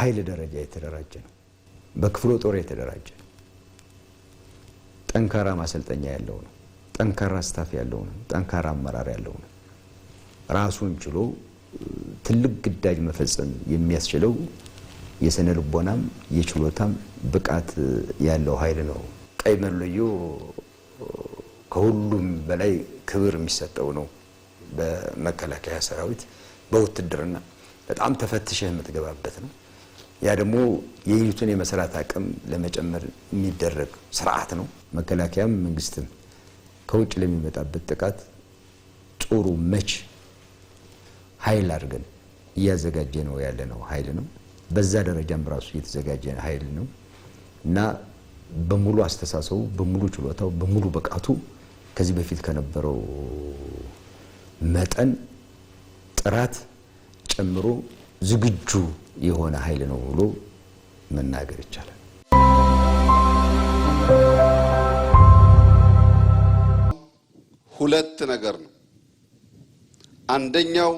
በኃይል ደረጃ የተደራጀ ነው በክፍለ ጦር የተደራጀ ነው ጠንካራ ማሰልጠኛ ያለው ነው ጠንካራ ስታፍ ያለው ነው ጠንካራ አመራር ያለው ነው ራሱን ችሎ ትልቅ ግዳጅ መፈጸም የሚያስችለው የሰነ ልቦናም የችሎታም ብቃት ያለው ኃይል ነው ቀይ መለዮ ከሁሉም በላይ ክብር የሚሰጠው ነው በመከላከያ ሰራዊት በውትድርና በጣም ተፈትሸህ የምትገባበት ነው ያ ደግሞ የዩኒቱን የመስራት አቅም ለመጨመር የሚደረግ ስርዓት ነው መከላከያም መንግስትም ከውጭ ለሚመጣበት ጥቃት ጥሩ መች ኃይል አድርገን እያዘጋጀ ነው ያለ ነው ኃይል ነው በዛ ደረጃም ራሱ እየተዘጋጀ ኃይል ነው እና በሙሉ አስተሳሰቡ በሙሉ ችሎታው በሙሉ በቃቱ ከዚህ በፊት ከነበረው መጠን ጥራት ጨምሮ ዝግጁ የሆነ ኃይል ነው ብሎ መናገር ይቻላል ሁለት ነገር ነው አንደኛው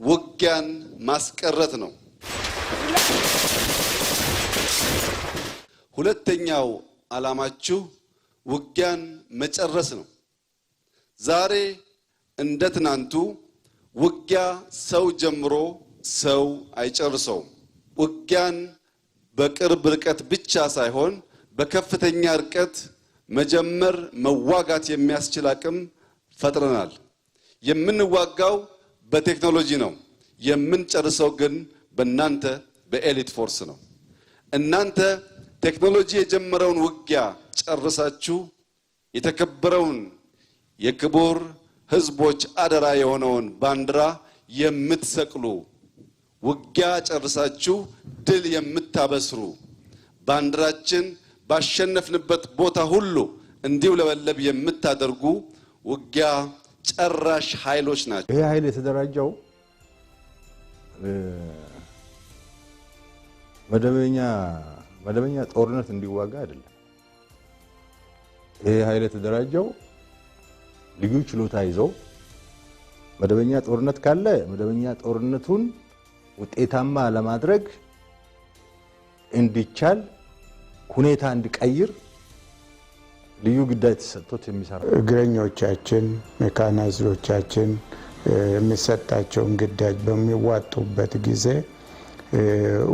ውጊያን ማስቀረት ነው ሁለተኛው ዓላማችሁ ውጊያን መጨረስ ነው ዛሬ እንደ ትናንቱ ውጊያ ሰው ጀምሮ ሰው አይጨርሰው ውጊያን በቅርብ ርቀት ብቻ ሳይሆን በከፍተኛ ርቀት መጀመር መዋጋት የሚያስችል አቅም ፈጥረናል የምንዋጋው በቴክኖሎጂ ነው የምንጨርሰው ግን በእናንተ በኤሊት ፎርስ ነው እናንተ ቴክኖሎጂ የጀመረውን ውጊያ ጨርሳችሁ የተከበረውን የክቡር ህዝቦች አደራ የሆነውን ባንዲራ የምትሰቅሉ ውጊያ ጨርሳችሁ ድል የምታበስሩ ባንዲራችን ባሸነፍንበት ቦታ ሁሉ እንዲውለበለብ የምታደርጉ ውጊያ ጨራሽ ኃይሎች ናቸው ይሄ ኃይል የተደራጀው መደበኛ ጦርነት እንዲዋጋ አይደለም ይሄ ኃይል የተደራጀው ልዩ ችሎታ ይዞ መደበኛ ጦርነት ካለ መደበኛ ጦርነቱን ውጤታማ ለማድረግ እንዲቻል ሁኔታ እንዲቀይር ልዩ ግዳጅ ተሰጥቶት የሚሰራ እግረኞቻችን ሜካናይዝዶቻችን የሚሰጣቸውን ግዳጅ በሚዋጡበት ጊዜ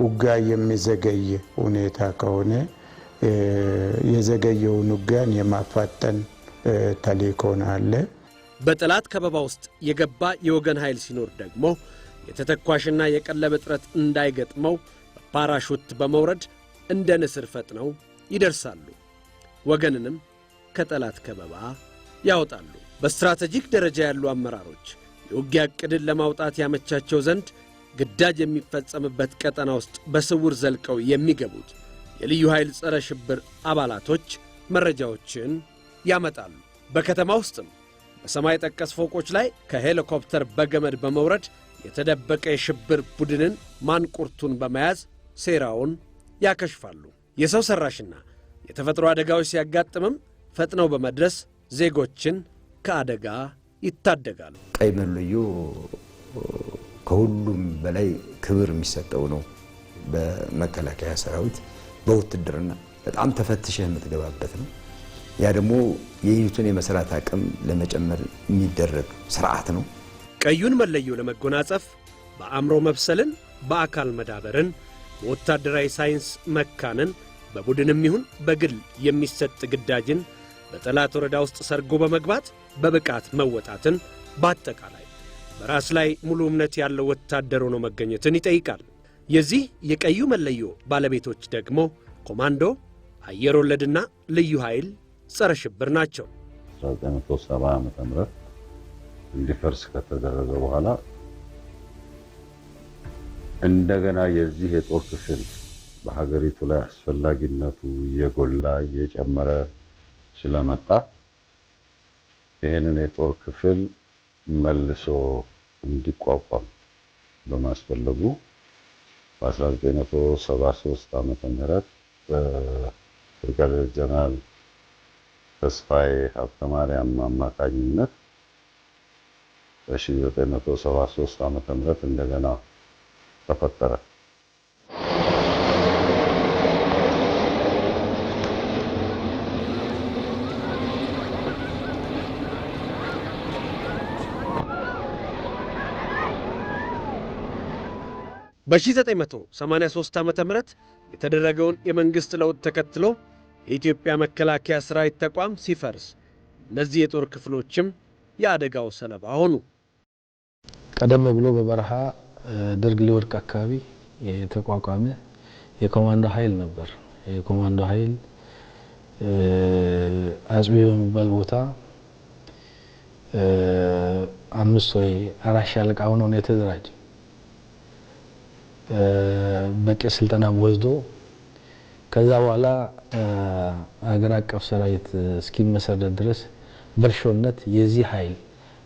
ውጊያ የሚዘገይ ሁኔታ ከሆነ የዘገየውን ውጊያን የማፋጠን ተልዕኮ አለ በጠላት ከበባ ውስጥ የገባ የወገን ኃይል ሲኖር ደግሞ የተተኳሽና የቀለብ እጥረት እንዳይገጥመው በፓራሹት በመውረድ እንደ ንስር ፈጥነው ይደርሳሉ ወገንንም ከጠላት ከበባ ያወጣሉ በስትራቴጂክ ደረጃ ያሉ አመራሮች የውጊያ ዕቅድን ለማውጣት ያመቻቸው ዘንድ ግዳጅ የሚፈጸምበት ቀጠና ውስጥ በስውር ዘልቀው የሚገቡት የልዩ ኃይል ጸረ ሽብር አባላቶች መረጃዎችን ያመጣሉ በከተማ ውስጥም በሰማይ ጠቀስ ፎቆች ላይ ከሄሊኮፕተር በገመድ በመውረድ የተደበቀ የሽብር ቡድንን ማንቁርቱን በመያዝ ሴራውን ያከሽፋሉ የሰው ሰራሽና የተፈጥሮ አደጋዎች ሲያጋጥምም ፈጥነው በመድረስ ዜጎችን ከአደጋ ይታደጋሉ ቀይ መለዮ ከሁሉም በላይ ክብር የሚሰጠው ነው በመከላከያ ሰራዊት በውትድርና በጣም ተፈትሸህ የምትገባበት ነው ያ ደግሞ የዩኒቱን የመስራት አቅም ለመጨመር የሚደረግ ስርዓት ነው ቀዩን መለዮ ለመጎናጸፍ በአእምሮ መብሰልን በአካል መዳበርን በወታደራዊ ሳይንስ መካንን በቡድንም ይሁን በግል የሚሰጥ ግዳጅን በጠላት ወረዳ ውስጥ ሰርጎ በመግባት በብቃት መወጣትን በአጠቃላይ በራስ ላይ ሙሉ እምነት ያለው ወታደር ሆኖ መገኘትን ይጠይቃል የዚህ የቀዩ መለዮ ባለቤቶች ደግሞ ኮማንዶ አየር ወለድና ልዩ ኃይል ጸረ ሽብር ናቸው 1970 ዓመተ ምህረት እንዲፈርስ ከተደረገ በኋላ እንደገና የዚህ የጦር ክፍል በሀገሪቱ ላይ አስፈላጊነቱ የጎላ የጨመረ ስለመጣ ይህንን የጦር ክፍል መልሶ እንዲቋቋም በማስፈለጉ በ1973 ዓመተ ምህረት በብርጋዴር ጀነራል ተስፋዬ ሀብተማርያም አማካኝነት በ1973 ዓመተ ምህረት እንደገና ተፈጠረ በ1983 ዓ.ም የተደረገውን የመንግሥት ለውጥ ተከትሎ የኢትዮጵያ መከላከያ ሠራዊት ተቋም ሲፈርስ እነዚህ የጦር ክፍሎችም የአደጋው ሰለባ ሆኑ። ቀደም ብሎ በበረሃ ደርግ ሊወድቅ አካባቢ የተቋቋመ የኮማንዶ ኃይል ነበር። የኮማንዶ ኃይል አጽቢ በሚባል ቦታ 5 ወይ 4 ሻለቃ ሆኖ ነው የተደራጀ። በቂ ስልጠና ወስዶ ከዛ በኋላ አገር አቀፍ ሰራዊት እስኪመሰረት ድረስ በርሾነት የዚህ ኃይል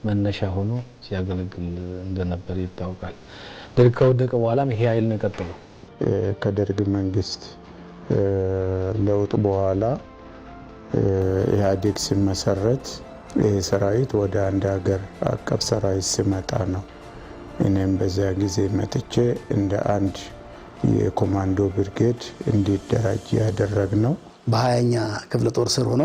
መነሻ ሆኖ ሲያገለግል እንደነበር ይታወቃል። ደርግ ከወደቀ በኋላም ይሄ ኃይል ነው የቀጠለው። ከደርግ መንግስት ለውጥ በኋላ ኢህአዴግ ሲመሰረት ይህ ሰራዊት ወደ አንድ ሀገር አቀፍ ሰራዊት ሲመጣ ነው እኔም በዚያ ጊዜ መጥቼ እንደ አንድ የኮማንዶ ብርጌድ እንዲደራጅ ያደረግነው። በ20ኛ ክፍለ ጦር ስር ሆኖ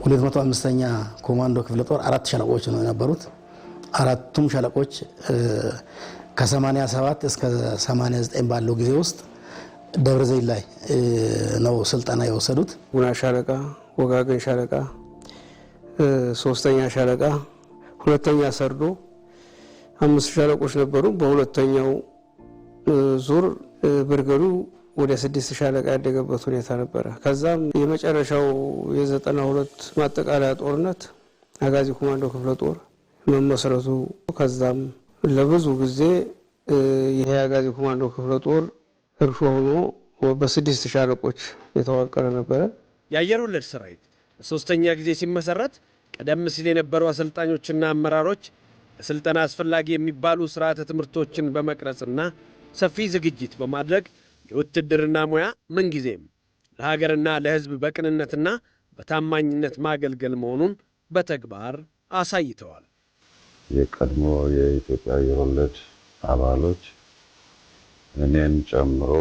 205ኛ ኮማንዶ ክፍለ ጦር 4 ሻለቆች ነው የነበሩት። አራቱም ሻለቆች ከ87 እስከ 89 ባለው ጊዜ ውስጥ ደብረ ዘይት ላይ ነው ስልጠና የወሰዱት። ጉና ሻለቃ፣ ወጋገን ሻለቃ፣ 3ኛ ሻለቃ፣ 2ኛ ሰርዶ 5 ሻለቆች ነበሩ። በሁለተኛው ዙር ብርገዱ ወደ 6 ሻለቃ ያደገበት ሁኔታ ነበረ። ከዛም የመጨረሻው የ92 ማጠቃለያ ጦርነት አጋዚ ኮማንዶ ክፍለ ጦር መመስረቱ፣ ከዛም ለብዙ ጊዜ ይሄ አጋዚ ኮማንዶ ክፍለ ጦር እርሾ ሆኖ በ6 ሻለቆች የተዋቀረ ነበረ። የአየር ወለድ ሰራዊት ለሶስተኛ ጊዜ ሲመሰረት ቀደም ሲል የነበሩ አሰልጣኞችና አመራሮች ለስልጠና አስፈላጊ የሚባሉ ስርዓተ ትምህርቶችን በመቅረጽና ሰፊ ዝግጅት በማድረግ የውትድርና ሙያ ምንጊዜም ለሀገርና ለሕዝብ በቅንነትና በታማኝነት ማገልገል መሆኑን በተግባር አሳይተዋል። የቀድሞ የኢትዮጵያ አየር ወለድ አባሎች እኔን ጨምሮ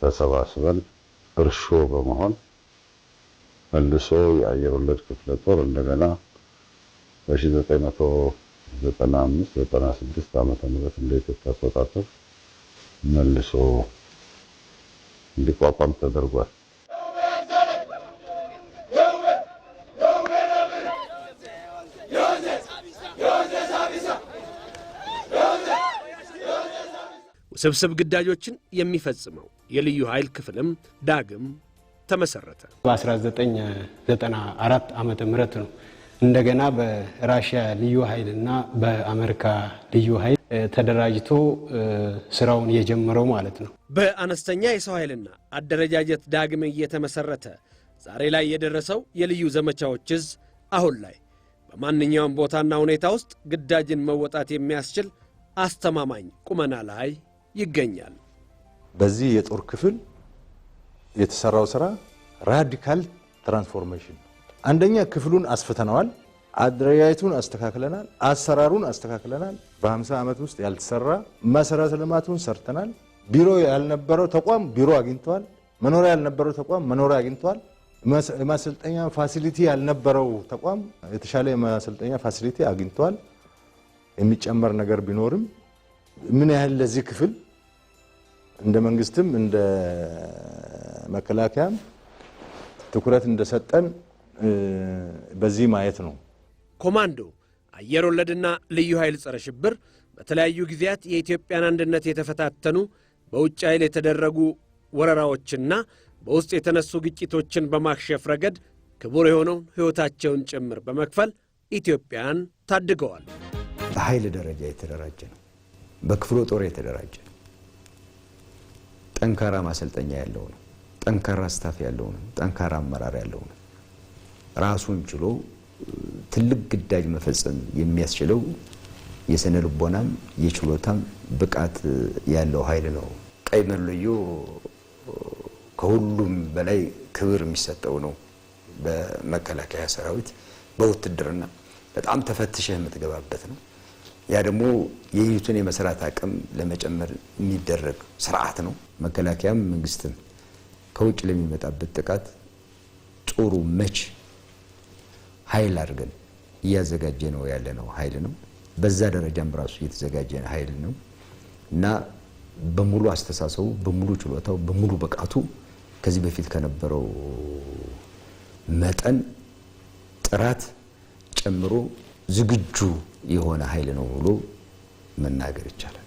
ተሰባስበን እርሾ በመሆን መልሶ የአየር ወለድ ክፍለ ጦር እንደገና በ1995-96 ዓመተ ምህረት እንደ ኢትዮጵያ አቆጣጠር መልሶ እንዲቋቋም ተደርጓል። ውስብስብ ግዳጆችን የሚፈጽመው የልዩ ኃይል ክፍልም ዳግም ተመሰረተ። በ1994 ዓመተ ምህረት ነው እንደገና በራሽያ ልዩ ኃይልና በአሜሪካ ልዩ ኃይል ተደራጅቶ ስራውን የጀመረው ማለት ነው። በአነስተኛ የሰው ኃይልና አደረጃጀት ዳግም እየተመሰረተ ዛሬ ላይ የደረሰው የልዩ ዘመቻዎች እዝ አሁን ላይ በማንኛውም ቦታና ሁኔታ ውስጥ ግዳጅን መወጣት የሚያስችል አስተማማኝ ቁመና ላይ ይገኛል። በዚህ የጦር ክፍል የተሰራው ስራ ራዲካል ትራንስፎርሜሽን፣ አንደኛ ክፍሉን አስፍተነዋል፣ አደረጃጀቱን አስተካክለናል፣ አሰራሩን አስተካክለናል። በ50 ዓመት ውስጥ ያልተሰራ መሰረተ ልማቱን ሰርተናል። ቢሮ ያልነበረው ተቋም ቢሮ አግኝቷል። መኖሪያ ያልነበረው ተቋም መኖሪያ አግኝቷል። የማሰልጠኛ ፋሲሊቲ ያልነበረው ተቋም የተሻለ የማሰልጠኛ ፋሲሊቲ አግኝቷል። የሚጨመር ነገር ቢኖርም ምን ያህል ለዚህ ክፍል እንደ መንግስትም እንደ መከላከያም ትኩረት እንደሰጠን በዚህ ማየት ነው። ኮማንዶ፣ አየር ወለድና ልዩ ኃይል ጸረ ሽብር በተለያዩ ጊዜያት የኢትዮጵያን አንድነት የተፈታተኑ በውጭ ኃይል የተደረጉ ወረራዎችና በውስጥ የተነሱ ግጭቶችን በማክሸፍ ረገድ ክቡር የሆነውን ሕይወታቸውን ጭምር በመክፈል ኢትዮጵያን ታድገዋል። በኃይል ደረጃ የተደራጀ ነው። በክፍለ ጦር የተደራጀ ነው። ጠንካራ ማሰልጠኛ ያለው ነው። ጠንካራ ስታፍ ያለው ነው። ጠንካራ አመራር ያለው ነው። ራሱን ችሎ ትልቅ ግዳጅ መፈጸም የሚያስችለው የስነ ልቦናም የችሎታም ብቃት ያለው ኃይል ነው። ቀይ መለዮ ከሁሉም በላይ ክብር የሚሰጠው ነው። በመከላከያ ሰራዊት በውትድርና በጣም ተፈትሸህ የምትገባበት ነው። ያ ደግሞ የዩኒቱን የመስራት አቅም ለመጨመር የሚደረግ ስርዓት ነው። መከላከያም መንግስትም ከውጭ ለሚመጣበት ጥቃት ጥሩ መች ኃይል አድርገን እያዘጋጀ ነው ያለ ነው ኃይል ነው። በዛ ደረጃም ራሱ የተዘጋጀ ኃይል ነው እና በሙሉ አስተሳሰቡ፣ በሙሉ ችሎታው፣ በሙሉ ብቃቱ ከዚህ በፊት ከነበረው መጠን ጥራት ጨምሮ ዝግጁ የሆነ ኃይል ነው ብሎ መናገር ይቻላል።